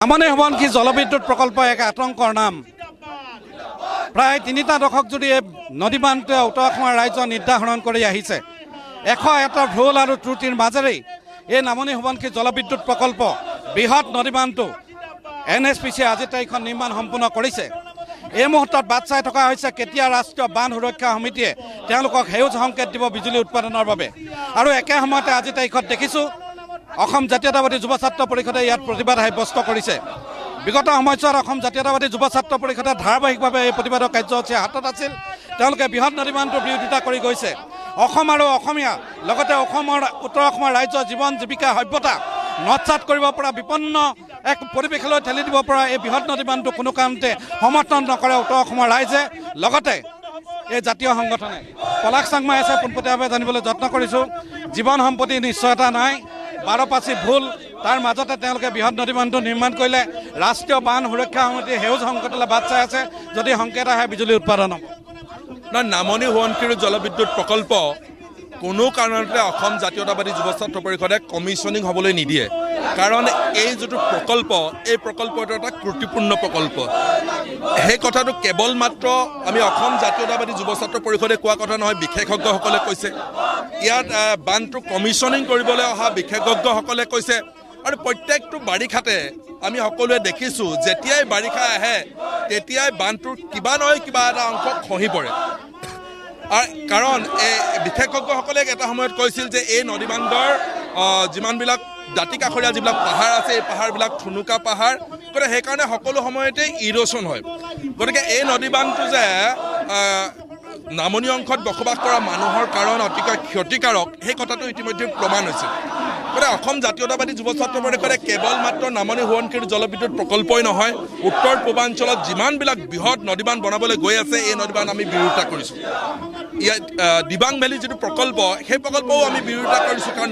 নামনি সোৱণশিৰি জলবিদ্যুৎ প্ৰকল্প এক আতংকৰ নাম। প্ৰায় ৩টা দশক জুৰি নদী বান্ধটোৱে উত্তৰ অসমৰ ৰাজ্য নিৰ্ধাৰণ কৰি আহিছে। ১০১ ভুল আৰু ত্ৰুটিৰ মাজেৰেই এই নামনি সোৱণশিৰি জলবিদ্যুৎ প্ৰকল্প বৃহৎ নদী বান্ধটো NSPC আজি তাৰিখত নিৰ্মাণ সম্পূৰ্ণ কৰিছে। এই মুহূৰ্তত বাট চাই থকা হৈছে কেতিয়া ৰাষ্ট্ৰীয় বান্ধ সুৰক্ষা সমিতিয়ে তেওঁলোকক সেউজ সংকেত দিব বিজুলী উৎপাদনৰ বাবে। আৰু একে সময়তে আজি তাৰিখত দেখিছোঁ অসম জাতীয়তাবাদী যুৱ ছাত্ৰ পৰিষদে ইয়াত প্ৰতিবাদ সাব্যস্ত কৰিছে। বিগত সময়ছোৱাত অসম জাতীয়তাবাদী যুৱ ছাত্ৰ পৰিষদে ধাৰাবাহিকভাৱে এই প্ৰতিবাদৰ কাৰ্যসূচী হাতত আছিল। তেওঁলোকে বৃহৎ নদী বান্ধটোৰ বিৰোধিতা কৰি গৈছে। অসম আৰু অসমীয়া লগতে অসমৰ উত্তৰ অসমৰ ৰাজ্যৰ জীৱন জীৱিকা সভ্যতা নৎসাত কৰিব পৰা বিপন্ন এক পৰিৱেশলৈ ঠেলি দিব পৰা এই বৃহৎ নদী বান্ধটো কোনো কাৰণতে সমৰ্থন নকৰে উত্তৰ অসমৰ ৰাইজে। লগতে এই জাতীয় সংগঠনে পলাশ চাংমাই আছে পোনপটীয়াভাৱে জানিবলৈ যত্ন কৰিছোঁ। জীৱন সম্পত্তি নিশ্চয়তা নাই, 12পাচি ভুল, তাৰ মাজতে তেওঁলোকে বৃহৎ নদী বান্ধটো নিৰ্মাণ কৰিলে। ৰাষ্ট্ৰীয় বান্ধ সুৰক্ষা সমিতি সেউজ সংকেতলৈ বাট চাই আছে, যদি সংকেত আহে বিজুলী উৎপাদন হ'ব। নামনি সোৱণশিৰি জলবিদ্যুৎ প্ৰকল্প কোনো কাৰণতে অসম জাতীয়তাবাদী যুৱ ছাত্ৰ পৰিষদে কমিশ্যনিং হ'বলৈ নিদিয়ে। কাৰণ এই যিটো প্ৰকল্প, এই প্ৰকল্পটো এটা ত্ৰুটিপূৰ্ণ প্ৰকল্প। সেই কথাটো কেৱল মাত্ৰ আমি অসম জাতীয়তাবাদী যুৱ ছাত্ৰ পৰিষদে কোৱা কথা নহয়, বিশেষজ্ঞসকলে কৈছে। ইয়াত বান্ধটো কমিশ্যনিং কৰিবলৈ অহা বিশেষজ্ঞসকলে কৈছে। আৰু প্ৰত্যেকটো বাৰিষাতে আমি সকলোৱে দেখিছোঁ যেতিয়াই বাৰিষা আহে তেতিয়াই বান্ধটোৰ কিবা নহয় কিবা এটা অংশ খহি পৰে। কাৰণ এই বিশেষজ্ঞসকলে এটা সময়ত কৈছিল যে এই নদী বান্ধৰ যিমানবিলাক দাঁতি কাষৰীয়া যিবিলাক পাহাৰ আছে, এই পাহাৰবিলাক ঠুনুকা পাহাৰ, গতিকে সেইকাৰণে সকলো সময়তে ইৰ'শ্যন হয়। গতিকে এই নদী বান্ধটো যে নামনি অংশত বসবাস কৰা মানুহৰ কাৰণ অতিকৈ ক্ষতিকাৰক, সেই কথাটো ইতিমধ্যে প্ৰমাণ হৈছে। গতিকে অসম জাতীয়তাবাদী যুৱ ছাত্ৰ পৰিষদে কেৱল মাত্ৰ নামনি সোৱণশিৰি জলবিদ্যুৎ প্ৰকল্পই নহয়, উত্তৰ পূৰ্বাঞ্চলত যিমানবিলাক বৃহৎ নদীবান্ধ বনাবলৈ গৈ আছে এই নদীবান্ধ আমি বিৰোধিতা কৰিছোঁ। ইয়াত দিবাং ভেলী যিটো প্ৰকল্প, সেই প্ৰকল্পও আমি বিৰোধিতা কৰিছোঁ। কাৰণ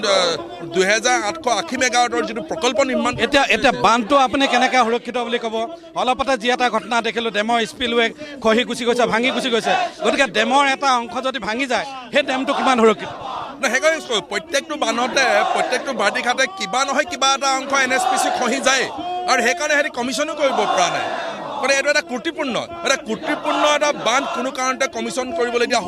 2880 মেগাৱাটৰ যিটো প্ৰকল্প নিৰ্মাণ, এতিয়া বান্ধটো আপুনি কেনেকৈ সুৰক্ষিত বুলি ক'ব? অলপতে যি এটা ঘটনা দেখিলোঁ, ডেমৰ স্পিলৱে খহি গুচি গৈছে, ভাঙি গুচি গৈছে। গতিকে ডেমৰ এটা অংশ যদি ভাঙি যায় সেই ডেমটো কিমান সুৰক্ষিত? সেইকাৰণে প্ৰত্যেকটো বান্ধতে প্ৰত্যেকটো বাৰিষাতে কিবা নহয় কিবা এটা অংশ NSPC খহি যায়, আৰু সেইকাৰণে সিহঁতি কমিশ্যনো কৰিব পৰা নাই। গতিকে এইটো এটা ত্ৰুটিপূৰ্ণ এটা বান্ধ কোনো কাৰণতে কমিশ্যন কৰিবলৈ দিয়া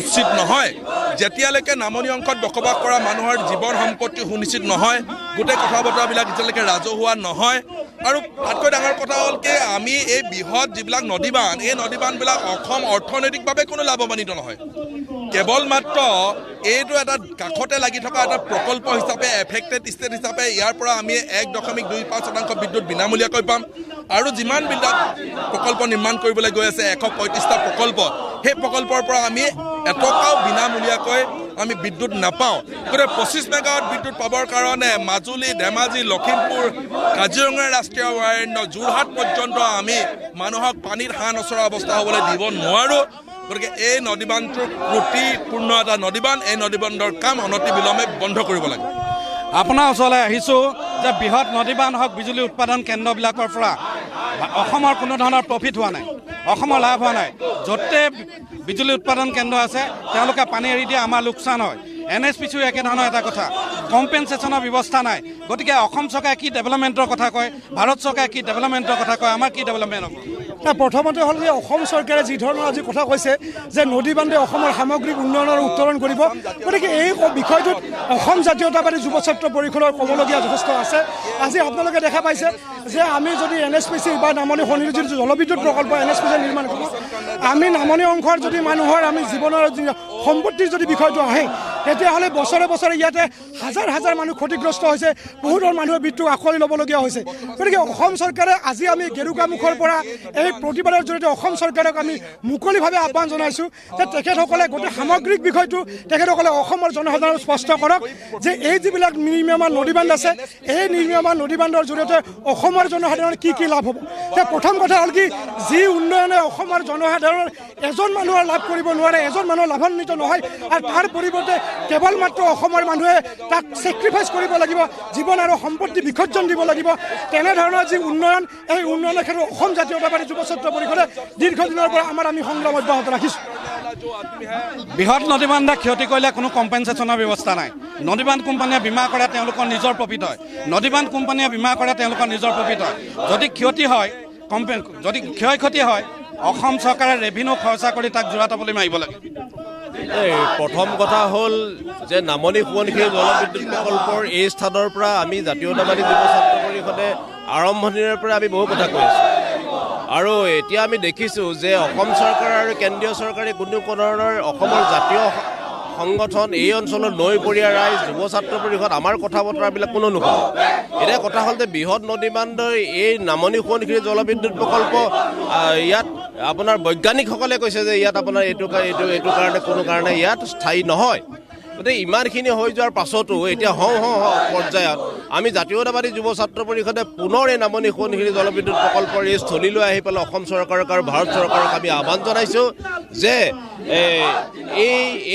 উচিত নহয়। যেতিয়ালৈকে নামনি অংশত বসবাস কৰা মানুহৰ জীৱন সম্পত্তি সুনিশ্চিত নহয়, গোটেই কথা বতৰাবিলাক যেতিয়ালৈকে ৰাজহুৱা নহয়। আৰু তাতকৈ ডাঙৰ কথা হ'ল কি, আমি এই বৃহৎ যিবিলাক নদীবান্ধ, এই নদীবান্ধবিলাক অসম অৰ্থনৈতিকভাৱে কোনো লাভৱান্বিত নহয়। কেৱল মাত্ৰ এইটো এটা কাষতে লাগি থকা এটা প্ৰকল্প হিচাপে, এফেক্টেড ষ্টেট হিচাপে ইয়াৰ পৰা আমি 1.25% বিদ্যুৎ বিনামূলীয়াকৈ পাম। আৰু যিমানবিলাক প্ৰকল্প নিৰ্মাণ কৰিবলৈ গৈ আছে 135টা প্ৰকল্প, সেই প্ৰকল্পৰ পৰা আমি এটকাও বিনামূলীয়াকৈ আমি বিদ্যুৎ নাপাওঁ। গতিকে 25 মেগাৱাট বিদ্যুৎ পাবৰ কাৰণে মাজুলী, ধেমাজি, লখিমপুৰ, কাজিৰঙা ৰাষ্ট্ৰীয় অভয়াৰণ্য, যোৰহাট পৰ্যন্ত আমি মানুহক পানীত হাঁহ নচৰা অৱস্থা হ'বলৈ দিব নোৱাৰোঁ। গতিকে এই নদীবান্ধটোৰ ত্ৰুটিপূৰ্ণ এটা নদীবান্ধ, এই নদীবান্ধৰ কাম অনতিবিলম্বে বন্ধ কৰিব লাগে। আপোনাৰ ওচৰলৈ আহিছোঁ যে বৃহৎ নদীবান্ধ হওক বিজুলী উৎপাদন কেন্দ্ৰবিলাকৰ পৰা অসমৰ কোনো ধৰণৰ প্ৰফিট হোৱা নাই, অসমৰ লাভ হোৱা নাই। য'তে বিজুলী উৎপাদন কেন্দ্ৰ আছে তেওঁলোকে পানী এৰি দিয়ে, আমাৰ লোকচান হয়। NSPCও একেধৰণৰ এটা কথা, কম্পেনচেশ্যনৰ ব্যৱস্থা নাই। গতিকে অসম চৰকাৰে কি ডেভেলপমেণ্টৰ কথা কয়, ভাৰত চৰকাৰে কি ডেভেলপমেণ্টৰ কথা কয়, আমাৰ কি ডেভেলপমেণ্ট হ'ব? প্ৰথমতে হ'ল যে অসম চৰকাৰে যি ধৰণৰ আজি কথা কৈছে যে নদী বান্ধে অসমৰ সামগ্ৰিক উন্নয়নৰ উত্তৰণ কৰিব, গতিকে এই বিষয়টোত অসম জাতীয়তাবাদী যুৱ ছাত্ৰ পৰিষদৰ ক'বলগীয়া যথেষ্ট আছে। আজি আপোনালোকে দেখা পাইছে যে আমি যদি NSPC বা নামনি সোৱণশিৰি যিটো জলবিদ্যুৎ প্ৰকল্প NSPC নিৰ্মাণ কৰোঁ, আমি নামনি অংশৰ যদি মানুহৰ আমি জীৱনৰ সম্পত্তিৰ যদি বিষয়টো আহে, তেতিয়াহ'লে বছৰে বছৰে ইয়াতে হাজাৰ হাজাৰ মানুহ ক্ষতিগ্ৰস্ত হৈছে, বহুতৰ মানুহে মৃত্যু আঁকোৱালি ল'বলগীয়া হৈছে। গতিকে অসম চৰকাৰে আজি আমি গেৰুকামুখৰ পৰা এই প্ৰতিবাদৰ জৰিয়তে অসম চৰকাৰক আমি মুকলিভাৱে আহ্বান জনাইছোঁ যে তেখেতসকলে গোটেই সামগ্ৰিক বিষয়টো তেখেতসকলে অসমৰ জনসাধাৰণক স্পষ্ট কৰক যে এই যিবিলাক নিৰ্মীয়মান নদীবান্ধ আছে, এই নিৰ্মীয়মান নদীবান্ধৰ জৰিয়তে অসমৰ জনসাধাৰণৰ কি কি লাভ হ'ব। এতিয়া প্ৰথম কথা হ'ল কি, যি উন্নয়নে অসমৰ জনসাধাৰণৰ এজন মানুহৰ লাভ কৰিব নোৱাৰে, এজন মানুহৰ লাভান্বিত নহয়, আৰু তাৰ পৰিৱৰ্তে কেৱল মাত্ৰ অসমৰ মানুহে তাক ছেক্ৰিফাইচ কৰিব লাগিব, জীৱন আৰু সম্পত্তি বিসৰ্জন দিব লাগিব। তেনেধৰণৰ যি উন্নয়ন, এই উন্নয়নৰ ক্ষেত্ৰত অসম জাতীয়তাবাদী যুৱ ছাত্ৰ পৰিষদে দীৰ্ঘদিনৰ পৰা আমি সংগ্ৰাম অব্যাহত ৰাখিছোঁ। বৃহৎ নদীবান্ধে ক্ষতি কৰিলে কোনো কম্পেনচেশ্যনৰ ব্যৱস্থা নাই। নদীবান্ধ কোম্পানীয়ে বীমা কৰে, তেওঁলোকৰ নিজৰ প্ৰফিট হয়। নদীবান্ধ কোম্পানীয়ে বীমা কৰে, তেওঁলোকৰ নিজৰ প্ৰফিট হয়। যদি ক্ষতি হয়, যদি ক্ষয় ক্ষতি হয়, অসম চৰকাৰে ৰেভিনিউ খৰচা কৰি তাক যোৰাটাপলি মাৰিব লাগে। প্ৰথম কথা হ'ল যে নামনি সোৱণশিৰি জলবিদ্যুৎ প্ৰকল্পৰ এই স্থানৰ পৰা আমি জাতীয়তাবাদী যুৱ ছাত্ৰ পৰিষদে আৰম্ভণিৰে পৰা আমি বহু কথা কৈ আছোঁ, আৰু এতিয়া আমি দেখিছোঁ যে অসম চৰকাৰ আৰু কেন্দ্ৰীয় চৰকাৰে কোনো ধৰণৰ অসমৰ জাতীয় সংগঠন, এই অঞ্চলৰ নৈপৰীয়া ৰাইজ, যুৱ ছাত্ৰ পৰিষদ আমাৰ কথা বতৰাবিলাক কোনো নুশুনে। এতিয়া কথা হ'ল যে বৃহৎ নদীবান্ধৰ এই নামনি সোৱণশিৰি জলবিদ্যুৎ প্ৰকল্প ইয়াত আপোনাৰ বৈজ্ঞানিকসকলে কৈছে যে ইয়াত আপোনাৰ এইটো কাৰণে কোনো কাৰণে ইয়াত স্থায়ী নহয়। গতিকে ইমানখিনি হৈ যোৱাৰ পাছতো এতিয়া হওঁ পৰ্যায়ত আমি জাতীয়তাবাদী যুৱ ছাত্ৰ পৰিষদে পুনৰ এই নামনি সোৱণশিৰি জলবিদ্যুৎ প্ৰকল্পৰ এই স্থলীলৈ আহি পেলাই অসম চৰকাৰক আৰু ভাৰত চৰকাৰক আমি আহ্বান জনাইছোঁ যে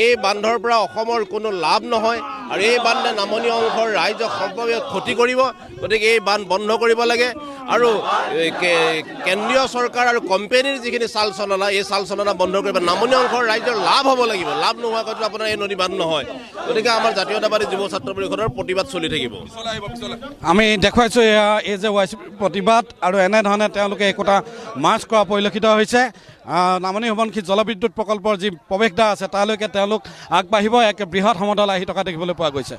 এই বান্ধৰ পৰা অসমৰ কোনো লাভ নহয়, আৰু এই বান্ধে নামনি অংশৰ ৰাইজক সম্ভৱে ক্ষতি কৰিব। গতিকে এই বান্ধ বন্ধ কৰিব লাগে, আৰু কেন্দ্ৰীয় চৰকাৰ আৰু কোম্পানীৰ যিখিনি চাল চলনা, এই চাল চলনা বন্ধ কৰিব। নামনি অংশৰ ৰাইজৰ লাভ হ'ব লাগিব, লাভ নোহোৱাকৈতো আপোনাৰ এই নদী বান্ধ নহয়। গতিকে আমাৰ জাতীয়তাবাদী যুৱ ছাত্ৰ পৰিষদৰ প্ৰতিবাদ চলি থাকিব। আমি দেখুৱাইছোঁ এই যে ৱাই চি প্ৰতিবাদ, আৰু এনেধৰণে তেওঁলোকে একোটা মাৰ্চ কৰা পৰিলক্ষিত হৈছে। নামনি সোৱণশিৰি জলবিদ্যুৎ প্ৰকল্পৰ যি প্ৰৱেশদ্বাৰ আছে তালৈকে তেওঁলোক আগবাঢ়িব। এক বৃহৎ সমদল আহি থকা দেখিবলৈ পোৱা গৈছে।